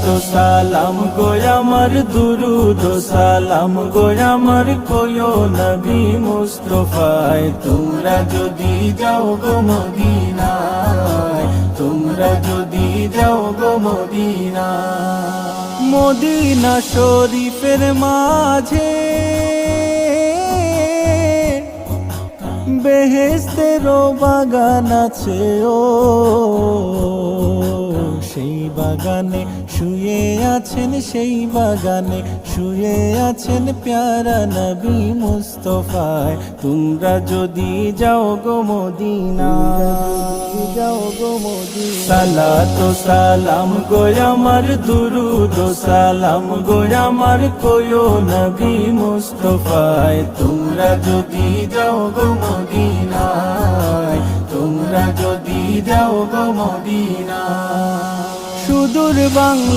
তো সালাম গো আমার, দুরুদ ও সালাম গো আমার, কইও নবী মুস্তাফায়। তোমরা যদি যাও গো মদিনায়, তোমরা যদি যাও গো মদিনায়। মদিনা শরীফের মাঝে বেহেশতেরও বাগান আছে, ও সেই বাগানে শুয়ে আছেন, সেই বাগানে শুয়ে আছেন প্যারা নবী মুস্তাফায়। তোমরা যদি যাও গো মদিনায়, যাও গো মদিনায়। সালাত ও সালাম গো আমার, দুরুদ ও সালাম গো আমার, কইও নবী মুস্তাফায়। তোমরা যদি যাও গো মদিনায়, তোমরা যদি যাও গো মদিনায়। সুদূর বাংলা